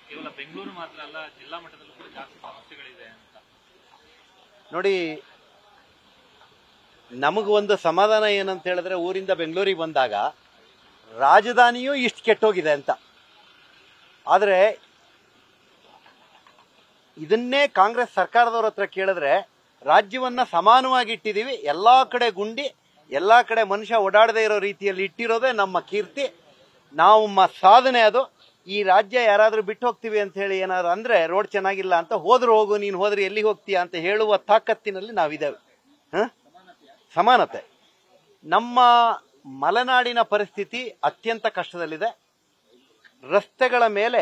ಕೇವಲ ಬೆಂಗಳೂರು ಮಾತ್ರ ಅಲ್ಲ, ಜಿಲ್ಲಾ ಮಟ್ಟದಲ್ಲೂ ಕೂಡ ಜಾಸ್ತಿ ಸಮಸ್ಯೆಗಳಿದೆ ಅಂತ. ನೋಡಿ, ನಮಗೊಂದು ಸಮಾಧಾನ ಏನಂತ ಹೇಳಿದ್ರೆ, ಊರಿಂದ ಬೆಂಗಳೂರಿಗೆ ಬಂದಾಗ ರಾಜಧಾನಿಯೂ ಇಷ್ಟು ಕೆಟ್ಟೋಗಿದೆ ಅಂತ. ಆದರೆ ಇದನ್ನೇ ಕಾಂಗ್ರೆಸ್ ಸರ್ಕಾರದವ್ರ ಹತ್ರ ಕೇಳಿದ್ರೆ, ರಾಜ್ಯವನ್ನ ಸಮಾನವಾಗಿ ಇಟ್ಟಿದ್ದೀವಿ, ಎಲ್ಲಾ ಕಡೆ ಗುಂಡಿ, ಎಲ್ಲಾ ಕಡೆ ಮನುಷ್ಯ ಓಡಾಡದೇ ಇರೋ ರೀತಿಯಲ್ಲಿ ಇಟ್ಟಿರೋದೇ ನಮ್ಮ ಕೀರ್ತಿ, ನಮ್ಮ ಸಾಧನೆ ಅದು. ಈ ರಾಜ್ಯ ಯಾರಾದ್ರೂ ಬಿಟ್ಟು ಹೋಗ್ತೀವಿ ಅಂತ ಹೇಳಿ ಏನಾದ್ರು ಅಂದ್ರೆ, ರೋಡ್ ಚೆನ್ನಾಗಿಲ್ಲ ಅಂತ, ಹೋದ್ರು ಹೋಗು, ನೀನು ಹೋದ್ರೆ ಎಲ್ಲಿಗೆ ಹೋಗ್ತೀಯಾ ಅಂತ ಹೇಳುವ ತಾಕತ್ತಿನಲ್ಲಿ ನಾವಿದ್ದೇವೆ. ಸಮಾನತೆ. ನಮ್ಮ ಮಲೆನಾಡಿನ ಪರಿಸ್ಥಿತಿ ಅತ್ಯಂತ ಕಷ್ಟದಲ್ಲಿದೆ. ರಸ್ತೆಗಳ ಮೇಲೆ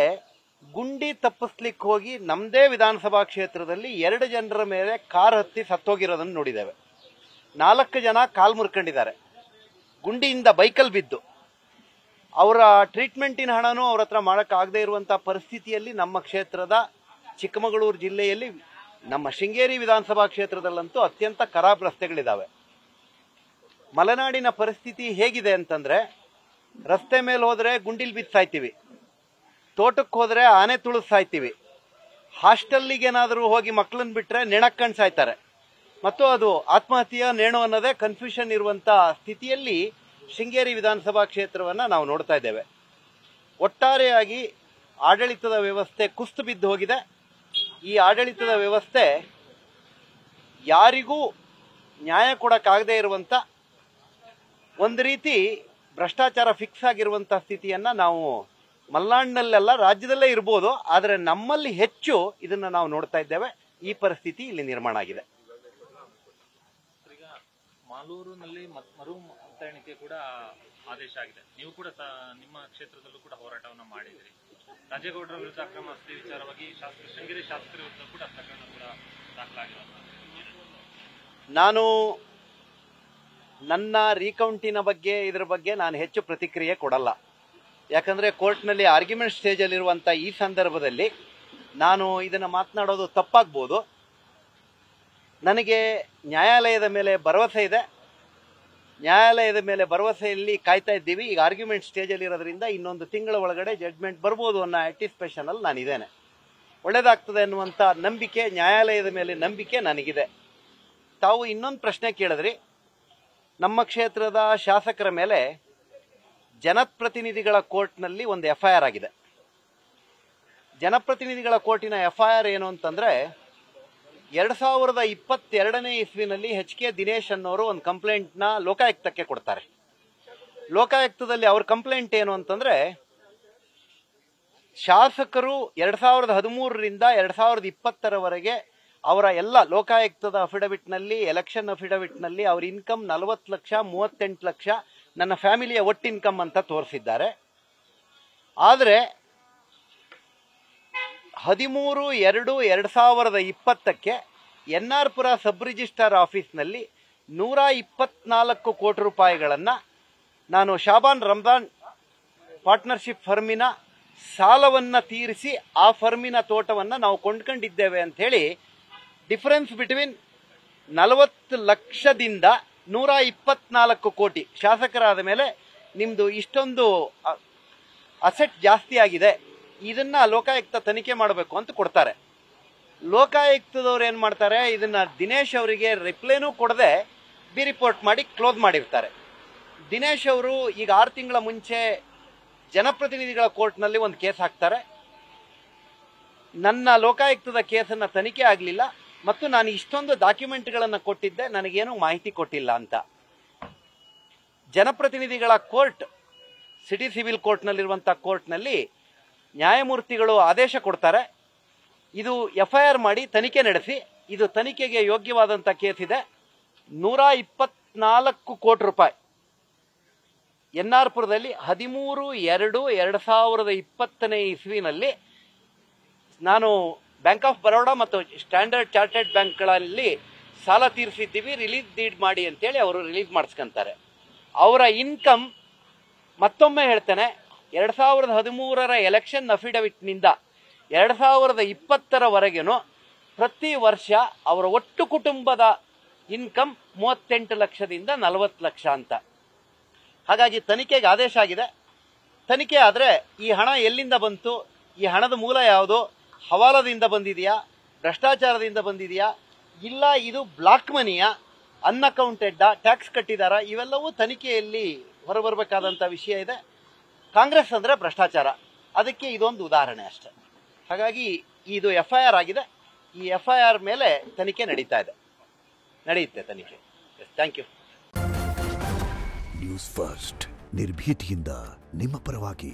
ಗುಂಡಿ ತಪ್ಪಿಸ್ಲಿಕ್ಕೆ ಹೋಗಿ ನಮ್ಮದೇ ವಿಧಾನಸಭಾ ಕ್ಷೇತ್ರದಲ್ಲಿ 2 ಜನರ ಮೇಲೆ ಕಾರ್ ಹತ್ತಿ ಸತ್ತೋಗಿರೋದನ್ನು ನೋಡಿದ್ದೇವೆ. 4 ಜನ ಕಾಲ್ ಮುರ್ಕೊಂಡಿದ್ದಾರೆ ಗುಂಡಿಯಿಂದ, ಬೈಕಲ್ ಬಿದ್ದು. ಅವರ ಟ್ರೀಟ್ಮೆಂಟಿನ ಹಣನೂ ಅವ್ರ ಹತ್ರ ಮಾಡೋಕ್ಕಾಗದೇ ಇರುವಂಥ ಪರಿಸ್ಥಿತಿಯಲ್ಲಿ ನಮ್ಮ ಕ್ಷೇತ್ರದ ಚಿಕ್ಕಮಗಳೂರು ಜಿಲ್ಲೆಯಲ್ಲಿ, ನಮ್ಮ ಶೃಂಗೇರಿ ವಿಧಾನಸಭಾ ಕ್ಷೇತ್ರದಲ್ಲಂತೂ ಅತ್ಯಂತ ಖರಾಬ್ ರಸ್ತೆಗಳಿದ್ದಾವೆ. ಮಲೆನಾಡಿನ ಪರಿಸ್ಥಿತಿ ಹೇಗಿದೆ ಅಂತಂದ್ರೆ, ರಸ್ತೆ ಮೇಲೆ ಹೋದ್ರೆ ಗುಂಡಿಲ್ ಬಿದ್ದು ಸಾಯ್ತೀವಿ, ತೋಟಕ್ಕೆ ಹೋದ್ರೆ ಆನೆ ತುಳಿದು ಸಾಯ್ತೀವಿ, ಹಾಸ್ಟೆಲ್ಲಿಗೇನಾದರೂ ಹೋಗಿ ಮಕ್ಕಳನ್ನ ಬಿಟ್ರೆ ನೆಣಕ್ಕಂಡು ಸಾಯ್ತಾರೆ. ಮತ್ತು ಅದು ಆತ್ಮಹತ್ಯೆಯ ನೇಣು ಅನ್ನೋದೇ ಕನ್ಫ್ಯೂಷನ್ ಇರುವಂತ ಸ್ಥಿತಿಯಲ್ಲಿ ಶೃಂಗೇರಿ ವಿಧಾನಸಭಾ ಕ್ಷೇತ್ರವನ್ನ ನಾವು ನೋಡ್ತಾ ಇದ್ದೇವೆ. ಒಟ್ಟಾರೆಯಾಗಿ ಆಡಳಿತದ ವ್ಯವಸ್ಥೆ ಕುಸಿದು ಬಿದ್ದು ಹೋಗಿದೆ. ಈ ಆಡಳಿತದ ವ್ಯವಸ್ಥೆ ಯಾರಿಗೂ ನ್ಯಾಯ ಕೊಡಕ್ಕಾಗದೇ ಇರುವಂತ, ಒಂದು ರೀತಿ ಭ್ರಷ್ಟಾಚಾರ ಫಿಕ್ಸ್ ಆಗಿರುವಂತ ಸ್ಥಿತಿಯನ್ನ ನಾವು ಮಲೆನಾಡಿನಲ್ಲೆಲ್ಲ, ರಾಜ್ಯದಲ್ಲೇ ಇರ್ಬೋದು, ಆದರೆ ನಮ್ಮಲ್ಲಿ ಹೆಚ್ಚು ಇದನ್ನ ನಾವು ನೋಡ್ತಾ ಇದ್ದೇವೆ. ಈ ಪರಿಸ್ಥಿತಿ ಇಲ್ಲಿ ನಿರ್ಮಾಣ ಆಗಿದೆ. ಈಗ ಮಾಲೂರಿನಲ್ಲಿ ಮರು ಮತದಾನಿಕೆ ಕೂಡ ಆದೇಶ ಆಗಿದೆ. ನೀವು ಕೂಡ ನಿಮ್ಮ ಕ್ಷೇತ್ರದಲ್ಲೂ ಕೂಡ ಹೋರಾಟವನ್ನ ಮಾಡಿದ್ರಿ. ರಾಜೇಗೌಡರ ವಿರುದ್ಧ ಅಕ್ರಮ ಆಸ್ತಿ ವಿಚಾರವಾಗಿ ಶೃಂಗೇರಿ ಶಾಸಕರ ವಿರುದ್ಧ ಕೂಡ ಪ್ರಕರಣ ಕೂಡ ದಾಖಲಾಗಿರೋದು. ನಾನು ನನ್ನ ರೀಕೌಂಟಿನ ಬಗ್ಗೆ, ಇದರ ಬಗ್ಗೆ ನಾನು ಹೆಚ್ಚು ಪ್ರತಿಕ್ರಿಯೆ ಕೊಡಲ್ಲ. ಯಾಕಂದ್ರೆ ಕೋರ್ಟ್ನಲ್ಲಿ ಆರ್ಗ್ಯುಮೆಂಟ್ ಸ್ಟೇಜಲ್ಲಿರುವಂಥ ಈ ಸಂದರ್ಭದಲ್ಲಿ ನಾನು ಇದನ್ನು ಮಾತನಾಡೋದು ತಪ್ಪಾಗ್ಬೋದು. ನನಗೆ ನ್ಯಾಯಾಲಯದ ಮೇಲೆ ಭರವಸೆ ಇದೆ. ನ್ಯಾಯಾಲಯದ ಮೇಲೆ ಭರವಸೆಯಲ್ಲಿ ಕಾಯ್ತಾ ಇದ್ದೀವಿ. ಈಗ ಆರ್ಗ್ಯುಮೆಂಟ್ ಸ್ಟೇಜಲ್ಲಿ ಇರೋದ್ರಿಂದ ಇನ್ನೊಂದು ತಿಂಗಳ ಒಳಗಡೆ ಜಡ್ಜ್ಮೆಂಟ್ ಬರ್ಬೋದು ಅನ್ನೋ ಆಂಟಿಸಿಪೇಷನಲ್ಲಿ ನಾನಿದ್ದೇನೆ. ಒಳ್ಳೇದಾಗ್ತದೆ ಅನ್ನುವಂಥ ನಂಬಿಕೆ, ನ್ಯಾಯಾಲಯದ ಮೇಲೆ ನಂಬಿಕೆ ನನಗಿದೆ. ತಾವು ಇನ್ನೊಂದು ಪ್ರಶ್ನೆ ಕೇಳಿದ್ರಿ. ನಮ್ಮ ಕ್ಷೇತ್ರದ ಶಾಸಕರ ಮೇಲೆ ಜನಪ್ರತಿನಿಧಿಗಳ ಕೋರ್ಟ್ನಲ್ಲಿ ಒಂದು FIR ಆಗಿದೆ. ಜನಪ್ರತಿನಿಧಿಗಳ ಕೋರ್ಟಿನ FIR ಏನು ಅಂತಂದ್ರೆ, 2022ನೇ ಇಸ್ವಿನಲ್ಲಿ HK ದಿನೇಶ್ ಅನ್ನೋರು ಒಂದು ಕಂಪ್ಲೇಂಟ್ನ ಲೋಕಾಯುಕ್ತಕ್ಕೆ ಕೊಡ್ತಾರೆ. ಲೋಕಾಯುಕ್ತದಲ್ಲಿ ಅವ್ರ ಕಂಪ್ಲೇಂಟ್ ಏನು ಅಂತಂದ್ರೆ, ಶಾಸಕರು 2013ರಿಂದ 2020ರವರೆಗೆ ಅವರ ಎಲ್ಲ ಲೋಕಾಯುಕ್ತದ ಅಫಿಡವಿಟ್ನಲ್ಲಿ, ಎಲೆಕ್ಷನ್ ಅಫಿಡವಿಟ್ನಲ್ಲಿ ಅವ್ರ ಇನ್ಕಮ್ 40 ಲಕ್ಷ, 38 ಲಕ್ಷ, ನನ್ನ ಫ್ಯಾಮಿಲಿಯ ಒಟ್ಟು ಇನ್ಕಮ್ ಅಂತ ತೋರಿಸಿದ್ದಾರೆ. ಆದರೆ 13/2/2020ಕ್ಕೆ NR ಪುರ ಸಬ್ ರಿಜಿಸ್ಟ್ರಾರ್ ಆಫೀಸ್ನಲ್ಲಿ 124 ಕೋಟಿ ರೂಪಾಯಿಗಳನ್ನು ನಾನು ಶಾಬಾನ್ ರಂಜಾನ್ ಪಾರ್ಟ್ನರ್ಶಿಪ್ ಫರ್ಮಿನ ಸಾಲವನ್ನು ತೀರಿಸಿ ಆ ಫರ್ಮಿನ ತೋಟವನ್ನು ನಾವು ಕೊಂಡ್ಕೊಂಡಿದ್ದೇವೆ ಅಂತ ಹೇಳಿ, ಡಿಫರೆನ್ಸ್ ಬಿಟ್ವೀನ್ 40 ಲಕ್ಷದಿಂದ 124 ಕೋಟಿ, ಶಾಸಕರಾದ ಮೇಲೆ ನಿಮ್ದು ಇಷ್ಟೊಂದು ಅಸೆಟ್ ಜಾಸ್ತಿ ಆಗಿದೆ, ಇದನ್ನ ಲೋಕಾಯುಕ್ತ ತನಿಖೆ ಮಾಡಬೇಕು ಅಂತ ಕೊಡ್ತಾರೆ. ಲೋಕಾಯುಕ್ತದವ್ರು ಏನ್ ಮಾಡ್ತಾರೆ, ಇದನ್ನ ದಿನೇಶ್ ಅವರಿಗೆ ರಿಪ್ಲೈನೂ ಕೊಡದೆ ಬಿ ರಿಪೋರ್ಟ್ ಮಾಡಿ ಕ್ಲೋಸ್ ಮಾಡಿರ್ತಾರೆ. ದಿನೇಶ್ ಅವರು ಈಗ 6 ತಿಂಗಳ ಮುಂಚೆ ಜನಪ್ರತಿನಿಧಿಗಳ ಕೋರ್ಟ್ನಲ್ಲಿ ಒಂದು ಕೇಸ್ ಹಾಕ್ತಾರೆ. ನನ್ನ ಲೋಕಾಯುಕ್ತದ ಕೇಸನ್ನ ತನಿಖೆ ಆಗಲಿಲ್ಲ ಮತ್ತು ನಾನು ಇಷ್ಟೊಂದು ಡಾಕ್ಯುಮೆಂಟ್ಗಳನ್ನು ಕೊಟ್ಟಿದ್ದೆ, ನನಗೇನು ಮಾಹಿತಿ ಕೊಟ್ಟಿಲ್ಲ ಅಂತ. ಜನಪ್ರತಿನಿಧಿಗಳ ಕೋರ್ಟ್, ಸಿಟಿ ಸಿವಿಲ್ ಕೋರ್ಟ್ನಲ್ಲಿರುವಂಥ ಕೋರ್ಟ್ನಲ್ಲಿ ನ್ಯಾಯಮೂರ್ತಿಗಳು ಆದೇಶ ಕೊಡ್ತಾರೆ, ಇದು FIR ಮಾಡಿ ತನಿಖೆ ನಡೆಸಿ, ಇದು ತನಿಖೆಗೆ ಯೋಗ್ಯವಾದಂಥ ಕೇಸ್ ಇದೆ, 124 ಕೋಟಿ ರೂಪಾಯಿ NR ಪುರದಲ್ಲಿ 13/2/2020ನೇ ಇಸ್ವಿನಲ್ಲಿ ನಾನು ಬ್ಯಾಂಕ್ ಆಫ್ ಬರೋಡಾ ಮತ್ತು ಸ್ಟ್ಯಾಂಡರ್ಡ್ ಚಾರ್ಟರ್ಡ್ ಬ್ಯಾಂಕ್ಗಳಲ್ಲಿ ಸಾಲ ತೀರಿಸಿದ್ದೀವಿ, ರಿಲೀಸ್ ಡೀಡ್ ಮಾಡಿ ಅಂತೇಳಿ ಅವರು ರಿಲೀಸ್ ಮಾಡಿಸ್ಕೊಂತಾರೆ. ಅವರ ಇನ್ಕಮ್, ಮತ್ತೊಮ್ಮೆ ಹೇಳ್ತೇನೆ, 2013ರ ಎಲೆಕ್ಷನ್ ಅಫಿಡವಿಟ್ನಿಂದ 2020ರವರೆಗೂ ಪ್ರತಿ ವರ್ಷ ಅವರ ಒಟ್ಟು ಕುಟುಂಬದ ಇನ್ಕಮ್ 38 ಲಕ್ಷದಿಂದ 40 ಲಕ್ಷ ಅಂತ. ಹಾಗಾಗಿ ತನಿಖೆಗೆ ಆದೇಶ ಆಗಿದೆ. ತನಿಖೆ ಆದರೆ ಈ ಹಣ ಎಲ್ಲಿಂದ ಬಂತು, ಈ ಹಣದ ಮೂಲ ಯಾವುದು, ಹವಾಲದಿಂದ ಬಂದಿದೆಯಾ, ಭ್ರಷ್ಟಾಚಾರದಿಂದ ಬಂದಿದೆಯಾ, ಇಲ್ಲ ಇದು ಬ್ಲಾಕ್ ಮನಿಯಾ, ಅನ್ಅಕೌಂಟೆಡ್ಡಾ, ಟ್ಯಾಕ್ಸ್ ಕಟ್ಟಿದಾರಾ, ಇವೆಲ್ಲವೂ ತನಿಖೆಯಲ್ಲಿ ಹೊರಬರಬೇಕಾದಂಥ ವಿಷಯ ಇದೆ. ಕಾಂಗ್ರೆಸ್ ಅಂದರೆ ಭ್ರಷ್ಟಾಚಾರ, ಅದಕ್ಕೆ ಇದೊಂದು ಉದಾಹರಣೆ ಅಷ್ಟೆ. ಹಾಗಾಗಿ ಇದು FIR ಆಗಿದೆ. ಈ FIR ಮೇಲೆ ತನಿಖೆ ನಡೆಯುತ್ತೆ ತನಿಖೆ. Thank you. ನ್ಯೂಸ್ ಫಸ್ಟ್ ನಿರ್ಭೀತಿಯಿಂದ ನಿಮ್ಮ ಪರವಾಗಿ.